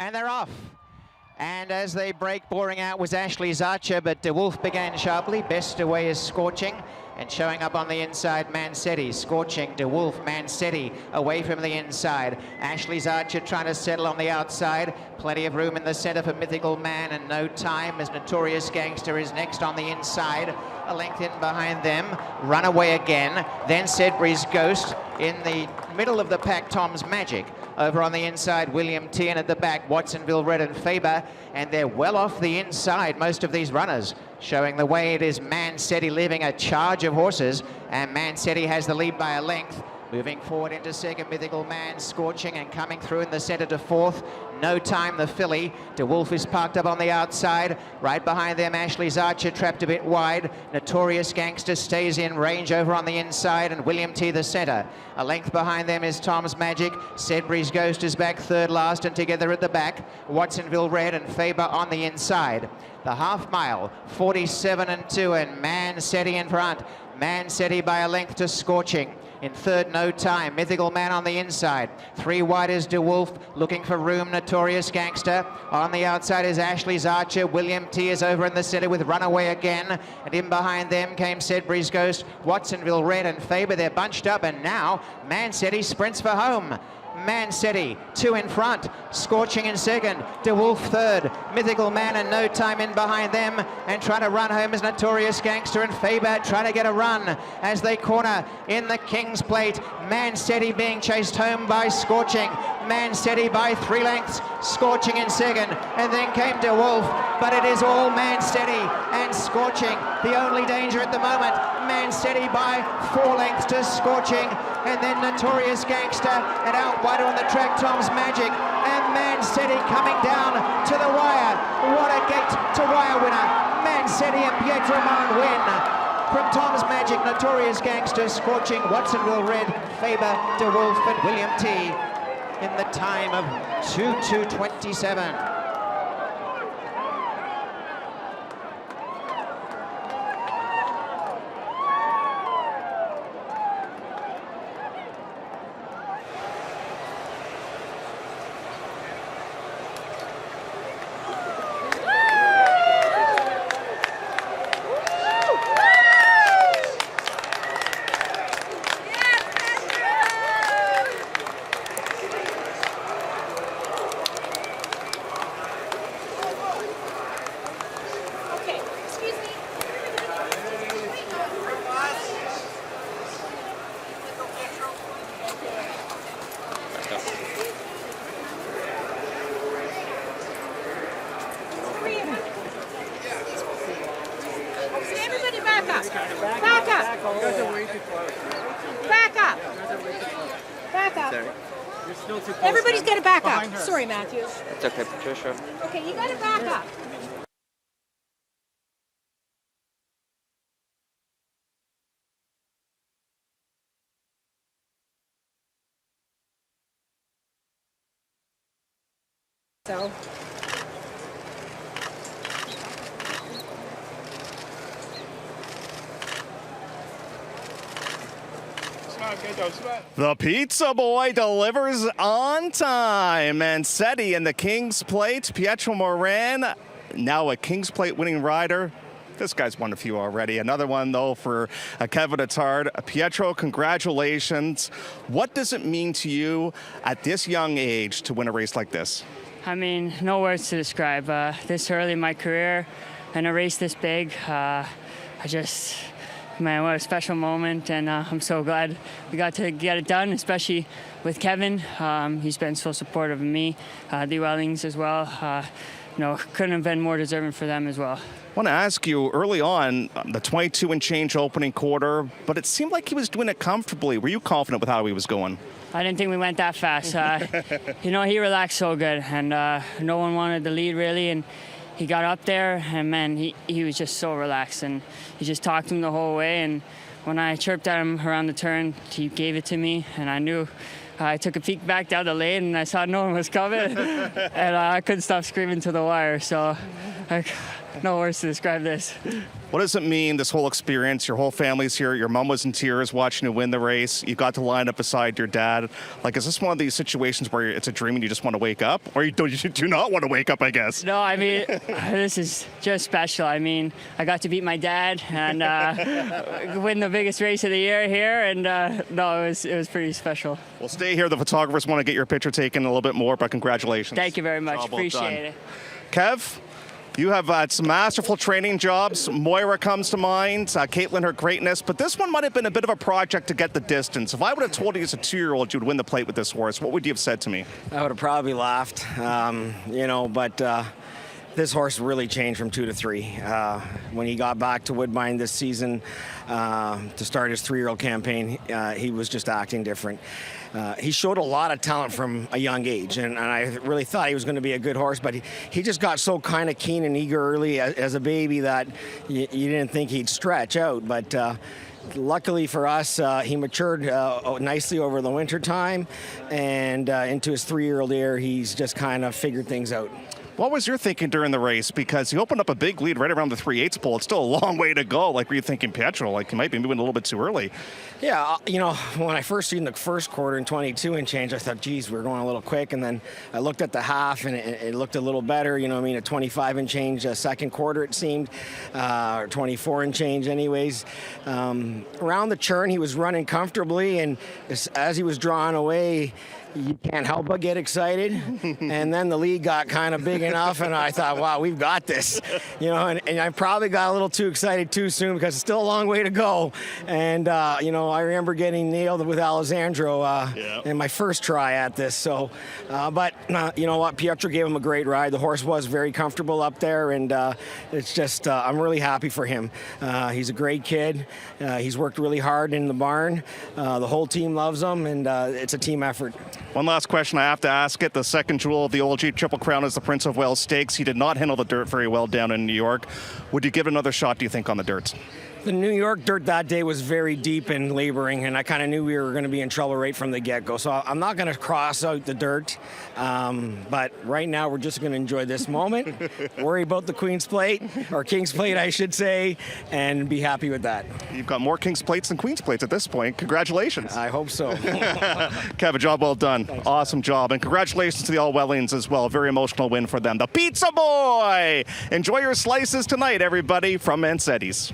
and they're off. And as they break, boring out was Ashley's Archer, but De Wolf began sharply. Best away is Scorching, and showing up on the inside, Mansetti. Scorching, De Wolf, Mansetti away from the inside. Ashley's Archer trying to settle on the outside. Plenty of room in the center for Mythical Man, and no time as Notorious Gangster is next on the inside. A length in behind them. Runaway again. Then Sedbury's Ghost. In the middle of the pack, Tom's Magic. Over on the inside, William T, and at the back, Watsonville Red and Faber, and they're well off the inside, most of these runners. Showing the way, it is Mansetti leaving a charge of horses, and Mansetti has the lead by a length. Moving forward into second, Mythical Man, Scorching, and coming through in the center to fourth. No time, the filly. De Wolf is parked up on the outside. Right behind them, Ashley's Archer trapped a bit wide. Notorious Gangster stays in range over on the inside, and William T the center. A length behind them is Tom's Magic. Sedbury's Ghost is back third last, and together at the back, Watsonville Red and Faber on the inside. The half mile, 47-2, and Mansetti in front. Mansetti by a length to Scorching. In third, No Time. Mythical Man on the inside. Three wide is De Wolf, looking for room. Notorious Gangster. On the outside is Ashley's Archer. William T is over in the center with Runaway again. And in behind them came Sedbury's Ghost, Watsonville Red and Faber. They're bunched up, and now Mansetti sprints for home. Mansetti, two in front, Scorching in second, De Wolf third, Mythical Man and No Time in behind them, and trying to run home is Notorious Gangster and Faber trying to get a run as they corner in the King's Plate. Mansetti being chased home by Scorching. Mansetti by 3 lengths, Scorching in second, and then came De Wolf, but it is all Mansetti and Scorching. The only danger at the moment, Mansetti by 4 lengths to Scorching, and then Notorious Gangster, and out wider on the track, Tom's Magic, and Mansetti coming down to the wire. What a gate to wire winner. Mansetti and Pietro Moran win. From Tom's Magic, Notorious Gangster, Scorching, Watsonville Red, Faber, De Wolf, and William T in the time of 2:27. Everybody's got to back up. Sorry, Matthew. It's okay, Patricia. Okay, you got to back up. So. The pizza boy delivers on time. Mansetti in the King's Plate. Pietro Moran, now a King's Plate winning rider. This guy's won a few already. Another one, though, for Kevin Attard. Pietro, congratulations. What does it mean to you at this young age to win a race like this? I mean, no words to describe. This early in my career and a race this big, man, what a special moment, and I'm so glad we got to get it done, especially with Kevin. He's been so supportive of me, the Wellings as well. Couldn't have been more deserving for them as well. I want to ask you, early on, the 22 and change opening quarter, but it seemed like he was doing it comfortably. Were you confident with how he was going? I didn't think we went that fast. He relaxed so good, and no one wanted the lead, really, and he got up there, and man, he was just so relaxed, and he just talked to him the whole way. And when I chirped at him around the turn, he gave it to me, and I knew. I took a peek back down the lane, and I saw no one was coming, and I couldn't stop screaming to the wire. So no words to describe this. What does it mean, this whole experience? Your whole family's here. Your mom was in tears watching you win the race. You got to line up beside your dad. Like, is this one of these situations where it's a dream and you just want to wake up? Or you do not want to wake up, I guess? No, I mean, this is just special. I mean, I got to beat my dad and win the biggest race of the year here. And no, it was pretty special. Well, stay here. The photographers want to get your picture taken a little bit more, but congratulations. Thank you very much. Job well Appreciate done. it. Kev? You have had some masterful training jobs. Moira comes to mind, Caitlin, her greatness, but this one might have been a bit of a project to get the distance. If I would have told you as a 2-year-old you would win the plate with this horse, what would you have said to me? I would have probably laughed, but this horse really changed from 2 to 3. When he got back to Woodbine this season to start his 3-year-old campaign, he was just acting different. He showed a lot of talent from a young age, and I really thought he was going to be a good horse, but he just got so kind of keen and eager early as a baby that you didn't think he'd stretch out. But luckily for us, he matured nicely over the winter time, and into his 3-year-old year, he's just kind of figured things out. What was your thinking during the race? Because he opened up a big lead right around the 3/8 pole. It's still a long way to go. Like, were you thinking, Pietro, like he might be moving a little bit too early? Yeah, when I first seen the first quarter in 22 and change, I thought, geez, we're going a little quick. And then I looked at the half, and it looked a little better. A 25 and change second quarter, it seemed, or 24 and change anyways. Around the churn, he was running comfortably, and as he was drawing away, you can't help but get excited. And then the lead got kind of big enough, and I thought, wow, we've got this. And I probably got a little too excited too soon because it's still a long way to go. And, I remember getting nailed with Alessandro in my first try at this. So, but you know what? Pietro gave him a great ride. The horse was very comfortable up there, and it's just, I'm really happy for him. He's a great kid. He's worked really hard in the barn. The whole team loves him, and it's a team effort. One last question I have to ask it. The second jewel of the Old Jeep Triple Crown is the Prince of Wales Stakes. He did not handle the dirt very well down in New York. Would you give it another shot, do you think, on the dirt? The New York dirt that day was very deep and laboring, and I kind of knew we were going to be in trouble right from the get-go. So I'm not going to cross out the dirt, but right now we're just going to enjoy this moment, worry about the Queen's Plate, or King's Plate, I should say, and be happy with that. You've got more King's Plates than Queen's Plates at this point. Congratulations. I hope so. Kev, a job well done. Thanks, awesome job. And congratulations to the All-Wellians as well. Very emotional win for them. The Pizza Boy! Enjoy your slices tonight, everybody, from Mansetti's.